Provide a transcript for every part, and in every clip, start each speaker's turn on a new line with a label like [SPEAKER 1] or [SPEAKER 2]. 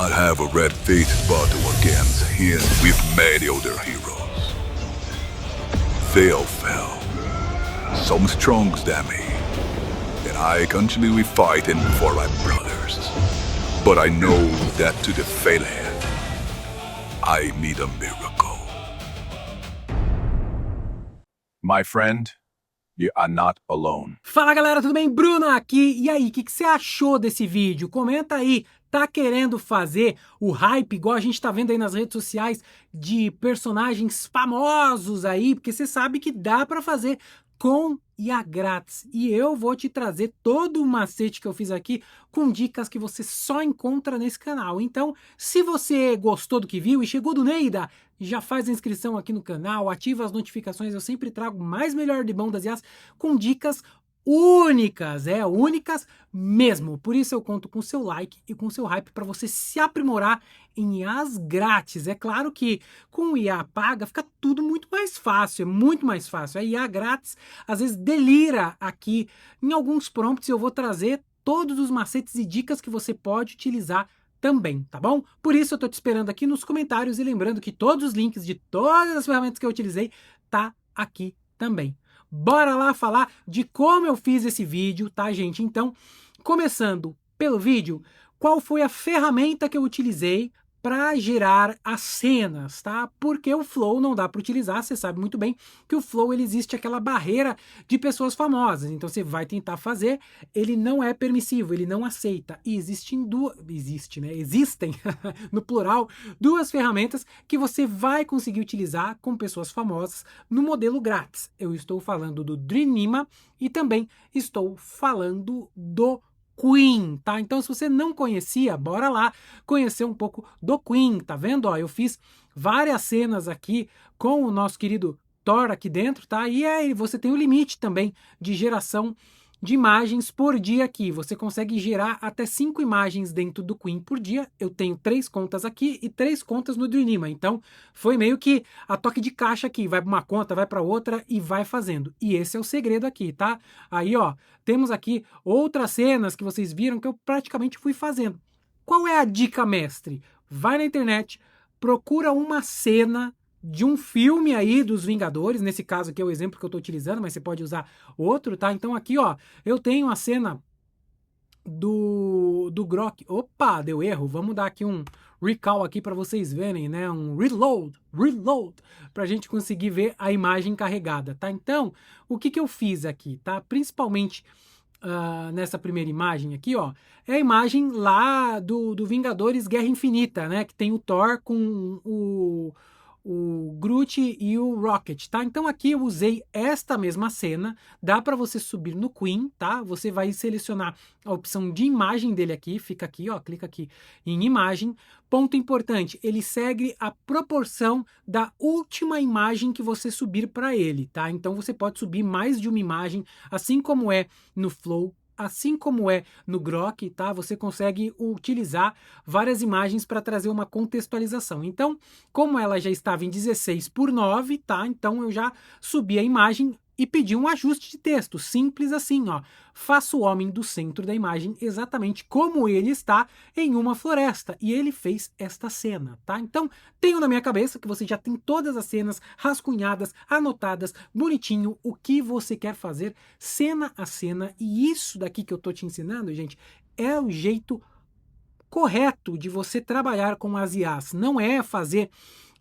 [SPEAKER 1] I have a red-faced battle against him with many other heroes. They all fell. Some strong than me. And I continually fighting for my brothers. But I know that to defeat him, I need a miracle.
[SPEAKER 2] My friend, you are not alone.
[SPEAKER 3] Fala galera, tudo bem? Bruno aqui. E aí, o que você achou desse vídeo? Comenta aí. Tá querendo fazer o hype, igual a gente tá vendo aí nas redes sociais, de personagens famosos aí? Porque você sabe que dá pra fazer com IA grátis. E eu vou te trazer todo o macete que eu fiz aqui com dicas que você só encontra nesse canal. Então, se você gostou do que viu e chegou do Neida, já faz a inscrição aqui no canal, ativa as notificações. Eu sempre trago mais melhor de bom das IAs com dicas únicas, únicas mesmo. Por isso eu conto com o seu like e com o seu hype para você se aprimorar em IAs grátis. É claro que com IA paga fica tudo muito mais fácil, é muito mais fácil. A IA grátis às vezes delira aqui em alguns prompts e eu vou trazer todos os macetes e dicas que você pode utilizar também, tá bom? Por isso eu tô te esperando aqui nos comentários e lembrando que todos os links de todas as ferramentas que eu utilizei tá aqui também. Bora lá falar de como eu fiz esse vídeo, tá, gente? Então, começando pelo vídeo, qual foi a ferramenta que eu utilizei para gerar as cenas, tá? Porque o Flow não dá para utilizar, você sabe muito bem que o Flow ele existe aquela barreira de pessoas famosas, então você vai tentar fazer, ele não é permissivo, ele não aceita, e existem no plural, duas ferramentas que você vai conseguir utilizar com pessoas famosas no modelo grátis. Eu estou falando do Dreamima e também estou falando do Queen, tá? Então, se você não conhecia, bora lá conhecer um pouco do Queen, tá vendo? Ó, eu fiz várias cenas aqui com o nosso querido Thor aqui dentro, tá? E aí você tem o limite também de geração de imagens por dia aqui. Você consegue gerar até 5 imagens dentro do Queen por dia. Eu tenho 3 contas aqui e 3 contas no Dreamima. Então, foi meio que a toque de caixa aqui. Vai para uma conta, vai para outra e vai fazendo. E esse é o segredo aqui, tá? Aí, ó, temos aqui outras cenas que vocês viram que eu praticamente fui fazendo. Qual é a dica mestre? Vai na internet, procura uma cena de um filme aí dos Vingadores, nesse caso aqui é o exemplo que eu estou utilizando, mas você pode usar outro, tá? Então aqui, ó, eu tenho a cena do Grok. Opa, deu erro. Vamos dar aqui um recall aqui para vocês verem, né? Um reload, para a gente conseguir ver a imagem carregada, tá? Então, o que eu fiz aqui, tá? Principalmente nessa primeira imagem aqui, ó, é a imagem lá do Vingadores Guerra Infinita, né? Que tem o Thor com o Groot e o Rocket, tá? Então aqui eu usei esta mesma cena, dá para você subir no Queen, tá? Você vai selecionar a opção de imagem dele aqui, fica aqui, ó, clica aqui em imagem. Ponto importante, ele segue a proporção da última imagem que você subir para ele, tá? Então você pode subir mais de uma imagem, assim como é no Flow, assim como é no Grok, tá? Você consegue utilizar várias imagens para trazer uma contextualização. Então, como ela já estava em 16:9, tá? Então eu já subi a imagem e pedi um ajuste de texto, simples assim, ó. Faça o homem do centro da imagem exatamente como ele está em uma floresta. E ele fez esta cena, tá? Então, tenho na minha cabeça que você já tem todas as cenas rascunhadas, anotadas, bonitinho, o que você quer fazer, cena a cena. E isso daqui que eu tô te ensinando, gente, é o jeito correto de você trabalhar com as IAs. Não é fazer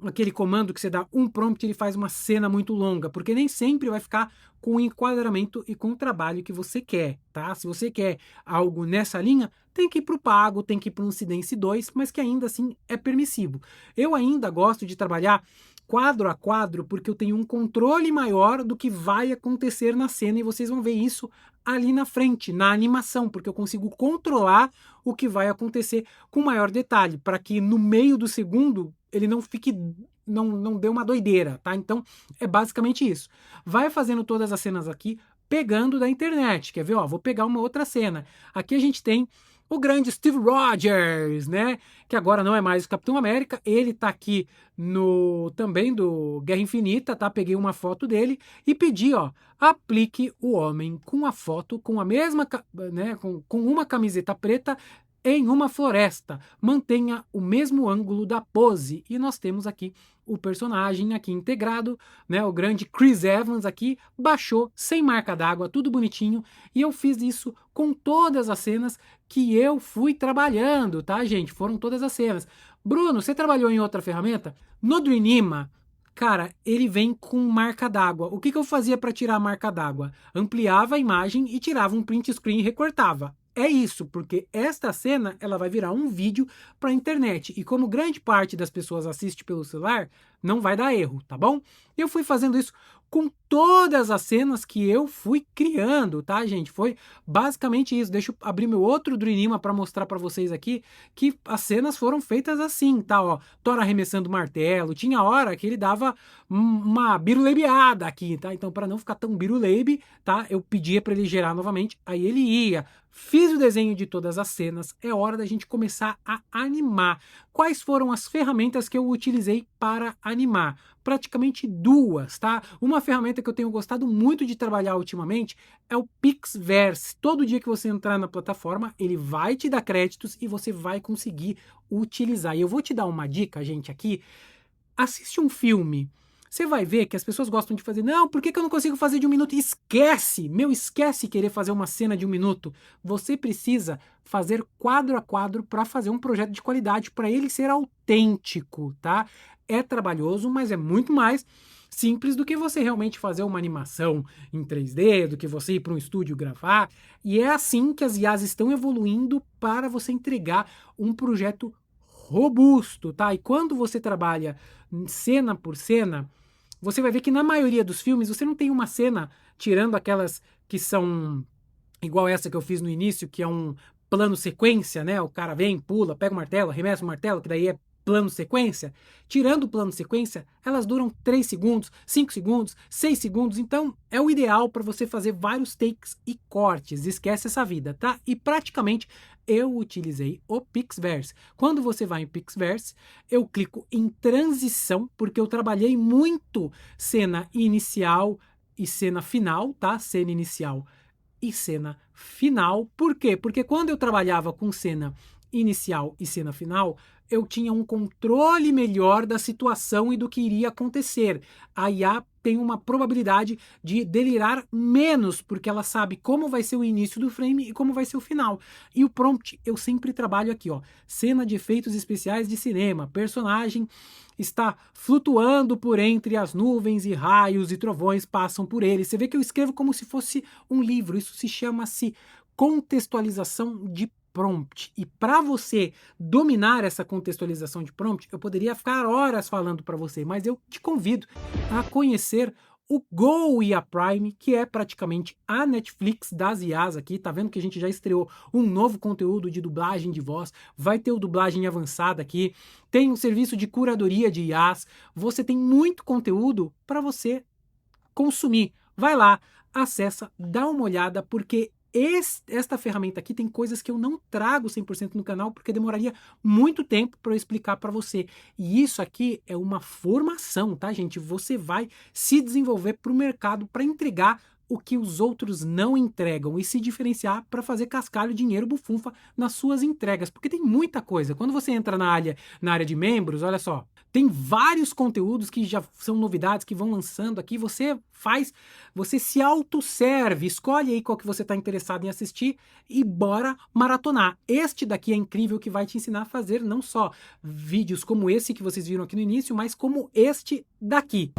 [SPEAKER 3] aquele comando que você dá um prompt e ele faz uma cena muito longa, porque nem sempre vai ficar com o enquadramento e com o trabalho que você quer, tá? Se você quer algo nessa linha, tem que ir para o pago, tem que ir para um Cindense 2, mas que ainda assim é permissivo. Eu ainda gosto de trabalhar quadro a quadro, porque eu tenho um controle maior do que vai acontecer na cena, e vocês vão ver isso ali na frente, na animação, porque eu consigo controlar o que vai acontecer com maior detalhe, para que no meio do segundo ele não fique, não dê uma doideira, tá? Então é basicamente isso. Vai fazendo todas as cenas aqui, pegando da internet. Quer ver? Ó, vou pegar uma outra cena. Aqui a gente tem o grande Steve Rogers, né? Que agora não é mais o Capitão América. Ele tá aqui também do Guerra Infinita, tá? Peguei uma foto dele e pedi, ó, aplique o homem com a foto, com a mesma, né? Com uma camiseta preta em uma floresta. Mantenha o mesmo ângulo da pose. E nós temos aqui o personagem aqui integrado, né? O grande Chris Evans aqui baixou sem marca d'água, tudo bonitinho. E eu fiz isso com todas as cenas que eu fui trabalhando, tá, gente? Foram todas as cenas. Bruno, você trabalhou em outra ferramenta? No Dreamima, cara, ele vem com marca d'água. O que eu fazia para tirar a marca d'água? Ampliava a imagem e tirava um print screen e recortava. É isso, porque esta cena ela vai virar um vídeo para a internet. E como grande parte das pessoas assiste pelo celular, não vai dar erro, tá bom? Eu fui fazendo isso com todas as cenas que eu fui criando, tá, gente? Foi basicamente isso. Deixa eu abrir meu outro Dreamima para mostrar para vocês aqui que as cenas foram feitas assim, tá? Ó, Thor arremessando martelo. Tinha hora que ele dava uma biruleibeada aqui, tá? Então, para não ficar tão biruleibe, tá? Eu pedia para ele gerar novamente, aí ele ia. Fiz o desenho de todas as cenas, é hora da gente começar a animar. Quais foram as ferramentas que eu utilizei para animar? Praticamente duas, tá? Uma ferramenta que eu tenho gostado muito de trabalhar ultimamente é o Pixverse. Todo dia que você entrar na plataforma, ele vai te dar créditos e você vai conseguir utilizar. E eu vou te dar uma dica, gente, aqui. Assiste um filme. Você vai ver que as pessoas gostam de fazer, não, por que eu não consigo fazer de 1 minuto? Esquece! Esquece querer fazer uma cena de 1 minuto. Você precisa fazer quadro a quadro para fazer um projeto de qualidade, para ele ser autêntico, tá? É trabalhoso, mas é muito mais simples do que você realmente fazer uma animação em 3D, do que você ir para um estúdio gravar. E é assim que as IAs estão evoluindo para você entregar um projeto robusto, tá? E quando você trabalha cena por cena, você vai ver que na maioria dos filmes você não tem uma cena, tirando aquelas que são igual essa que eu fiz no início, que é um plano sequência, né? O cara vem, pula, pega o martelo, arremessa o martelo, que daí é plano sequência. Tirando o plano sequência, elas duram 3 segundos, 5 segundos, 6 segundos. Então, é o ideal para você fazer vários takes e cortes. Esquece essa vida, tá? E praticamente eu utilizei o Pixverse. Quando você vai em Pixverse, eu clico em transição, porque eu trabalhei muito cena inicial e cena final, tá? Cena inicial e cena final. Por quê? Porque quando eu trabalhava com cena inicial e cena final, eu tinha um controle melhor da situação e do que iria acontecer. A IA tem uma probabilidade de delirar menos, porque ela sabe como vai ser o início do frame e como vai ser o final. E o prompt, eu sempre trabalho aqui, ó, cena de efeitos especiais de cinema, personagem está flutuando por entre as nuvens e raios e trovões passam por ele. Você vê que eu escrevo como se fosse um livro, isso se chama-se contextualização de prompt. E para você dominar essa contextualização de prompt, eu poderia ficar horas falando para você, mas eu te convido a conhecer o Go IA Prime, que é praticamente a Netflix das IAs aqui. Tá vendo que a gente já estreou um novo conteúdo de dublagem de voz, vai ter o dublagem avançada aqui, tem um serviço de curadoria de IAs, você tem muito conteúdo para você consumir. Vai lá, acessa, dá uma olhada, porque esta ferramenta aqui tem coisas que eu não trago 100% no canal, porque demoraria muito tempo para eu explicar para você. E isso aqui é uma formação, tá, gente? Você vai se desenvolver para o mercado para entregar o que os outros não entregam e se diferenciar para fazer cascalho, dinheiro, bufunfa nas suas entregas, porque tem muita coisa. Quando você entra na área de membros, olha só, tem vários conteúdos que já são novidades que vão lançando aqui, você se autosserve, escolhe aí qual que você está interessado em assistir e bora maratonar. Este daqui é incrível, que vai te ensinar a fazer não só vídeos como esse que vocês viram aqui no início, mas como este daqui.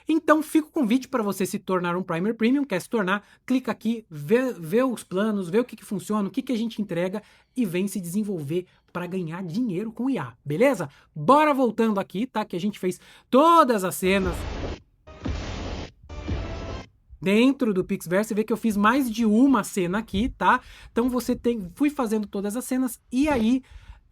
[SPEAKER 3] Então fica o convite para você se tornar um Primer Premium. Quer se tornar? Clica aqui, vê os planos, vê o que funciona, o que a gente entrega e vem se desenvolver para ganhar dinheiro com IA, beleza? Bora voltando aqui, tá? Que a gente fez todas as cenas dentro do Pixverse. Você vê que eu fiz mais de uma cena aqui, tá? Então fui fazendo todas as cenas e aí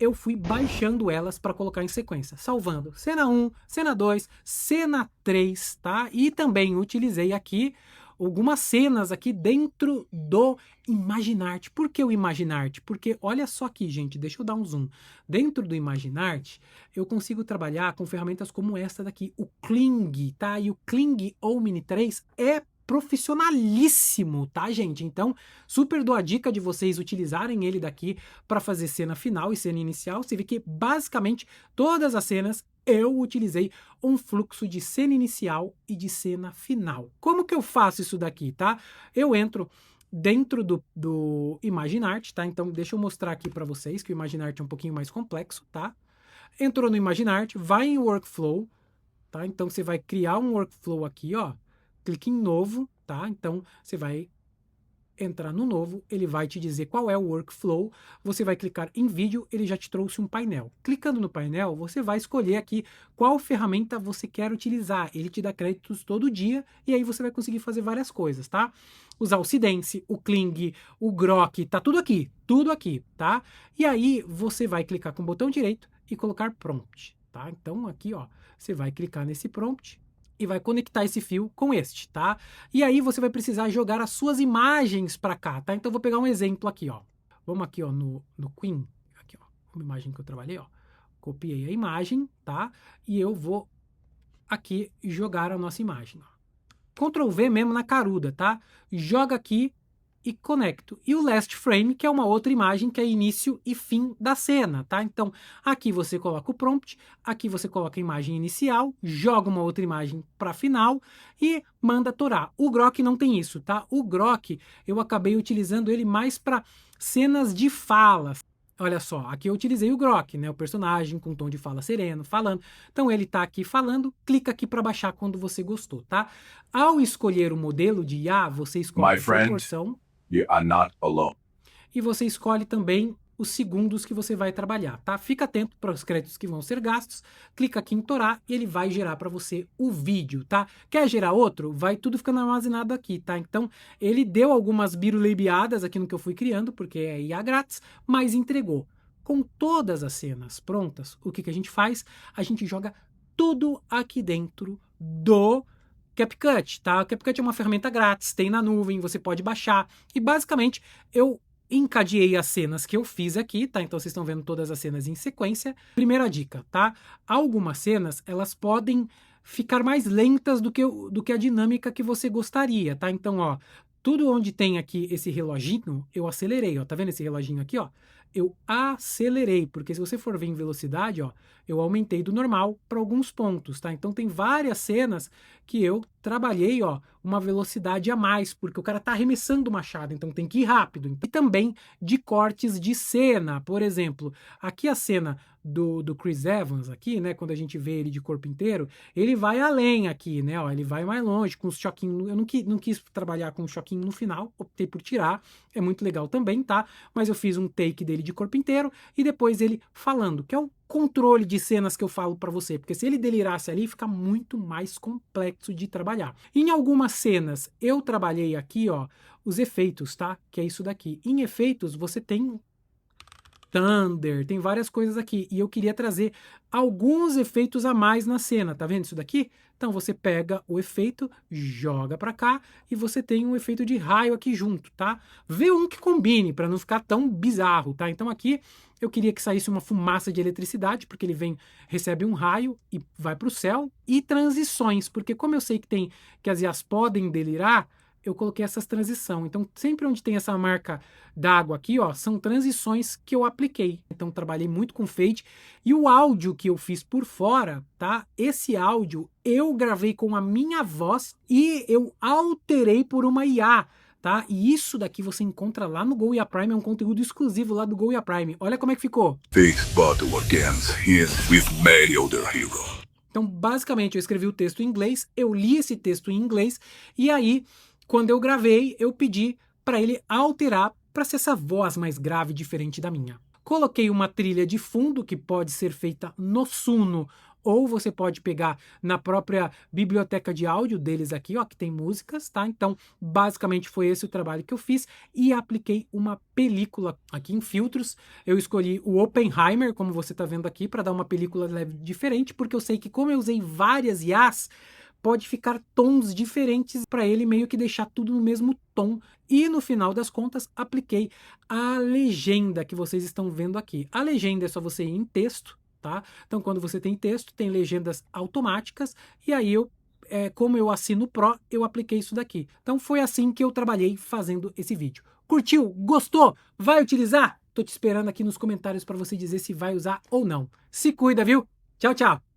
[SPEAKER 3] eu fui baixando elas para colocar em sequência, salvando cena 1, cena 2, cena 3, tá? E também utilizei aqui algumas cenas aqui dentro do Imaginart. Por que o Imaginart? Porque olha só aqui, gente, deixa eu dar um zoom. Dentro do Imaginart, eu consigo trabalhar com ferramentas como essa daqui, o Kling, tá? E o Kling Omni 3 é profissionalíssimo, tá, gente? Então, super dou a dica de vocês utilizarem ele daqui para fazer cena final e cena inicial. Você vê que basicamente todas as cenas eu utilizei um fluxo de cena inicial e de cena final. Como que eu faço isso daqui, tá? Eu entro dentro do Imaginart, tá? Então, deixa eu mostrar aqui para vocês que o Imaginart é um pouquinho mais complexo, tá? Entrou no Imaginart, vai em Workflow, tá? Então, você vai criar um Workflow aqui, ó. Clique em novo, tá? Então, você vai entrar no novo, ele vai te dizer qual é o workflow, você vai clicar em vídeo, ele já te trouxe um painel. Clicando no painel, você vai escolher aqui qual ferramenta você quer utilizar. Ele te dá créditos todo dia e aí você vai conseguir fazer várias coisas, tá? Usar o Sidence, o Kling, o Grok, tá tudo aqui, tá? E aí você vai clicar com o botão direito e colocar prompt, tá? Então aqui, ó, você vai clicar nesse prompt e vai conectar esse fio com este, tá? E aí você vai precisar jogar as suas imagens para cá, tá? Então eu vou pegar um exemplo aqui, ó. Vamos aqui, ó, no Queen, aqui, ó, uma imagem que eu trabalhei, ó. Copiei a imagem, tá? E eu vou aqui jogar a nossa imagem, ó. Ctrl V mesmo na caruda, tá? Joga aqui e conecto. E o last frame, que é uma outra imagem que é início e fim da cena, tá? Então, aqui você coloca o prompt, aqui você coloca a imagem inicial, joga uma outra imagem para final e manda torar. O Grok não tem isso, tá? O Grok, eu acabei utilizando ele mais para cenas de falas. Olha só, aqui eu utilizei o Grok, né? O personagem com tom de fala sereno, falando. Então ele tá aqui falando, clica aqui para baixar quando você gostou, tá? Ao escolher o modelo de IA, você escolhe a proporção.
[SPEAKER 2] You are not alone.
[SPEAKER 3] E você escolhe também os segundos que você vai trabalhar, tá? Fica atento para os créditos que vão ser gastos, clica aqui em torar e ele vai gerar para você o vídeo, tá? Quer gerar outro? Vai tudo ficando armazenado aqui, tá? Então, ele deu algumas biruleibiadas aqui no que eu fui criando, porque é IA grátis, mas entregou. Com todas as cenas prontas, o que a gente faz? A gente joga tudo aqui dentro do CapCut, tá? O CapCut é uma ferramenta grátis, tem na nuvem, você pode baixar. E basicamente eu encadeei as cenas que eu fiz aqui, tá? Então vocês estão vendo todas as cenas em sequência. Primeira dica, tá? Algumas cenas, elas podem ficar mais lentas do que a dinâmica que você gostaria, tá? Então, ó, tudo onde tem aqui esse reloginho, eu acelerei, ó. Tá vendo esse reloginho aqui, ó? Eu acelerei, porque se você for ver em velocidade, ó, eu aumentei do normal para alguns pontos, tá? Então tem várias cenas que eu trabalhei, ó, uma velocidade a mais, porque o cara tá arremessando o machado, então tem que ir rápido. E também de cortes de cena, por exemplo, aqui a cena do Chris Evans aqui, né, quando a gente vê ele de corpo inteiro, ele vai além aqui, né, ó, ele vai mais longe com os choquinhos. Eu não quis trabalhar com o choquinho no final, optei por tirar, é muito legal também, tá? Mas eu fiz um take dele de corpo inteiro e depois ele falando, que é o controle de cenas que eu falo para você, porque se ele delirasse ali, fica muito mais complexo de trabalhar. Em algumas cenas, eu trabalhei aqui, ó, os efeitos, tá? Que é isso daqui. Em efeitos, você tem Thunder, tem várias coisas aqui, e eu queria trazer alguns efeitos a mais na cena, tá vendo isso daqui? Então você pega o efeito, joga para cá, e você tem um efeito de raio aqui junto, tá? Vê um que combine, para não ficar tão bizarro, tá? Então aqui eu queria que saísse uma fumaça de eletricidade, porque ele recebe um raio e vai para o céu, e transições, porque como eu sei que as IAs podem delirar, eu coloquei essas transições. Então, sempre onde tem essa marca d'água aqui, ó, são transições que eu apliquei. Então, trabalhei muito com fade. E o áudio que eu fiz por fora, tá? Esse áudio eu gravei com a minha voz e eu alterei por uma IA, tá? E isso daqui você encontra lá no Go IA Prime, é um conteúdo exclusivo lá do Go IA Prime. Olha como é que ficou.
[SPEAKER 1] This battle begins here with many other heroes.
[SPEAKER 3] Então, basicamente, eu escrevi o texto em inglês, eu li esse texto em inglês, e aí, quando eu gravei, eu pedi para ele alterar para ser essa voz mais grave, diferente da minha. Coloquei uma trilha de fundo que pode ser feita no Suno ou você pode pegar na própria biblioteca de áudio deles aqui, ó, que tem músicas, tá? Então, basicamente foi esse o trabalho que eu fiz e apliquei uma película aqui em filtros. Eu escolhi o Oppenheimer, como você tá vendo aqui, para dar uma película leve diferente, porque eu sei que como eu usei várias IAs, pode ficar tons diferentes para ele meio que deixar tudo no mesmo tom. E no final das contas, apliquei a legenda que vocês estão vendo aqui. A legenda é só você ir em texto, tá? Então, quando você tem texto, tem legendas automáticas, e aí como eu assino Pro, eu apliquei isso daqui. Então, foi assim que eu trabalhei fazendo esse vídeo. Curtiu? Gostou? Vai utilizar? Tô te esperando aqui nos comentários para você dizer se vai usar ou não. Se cuida, viu? Tchau, tchau!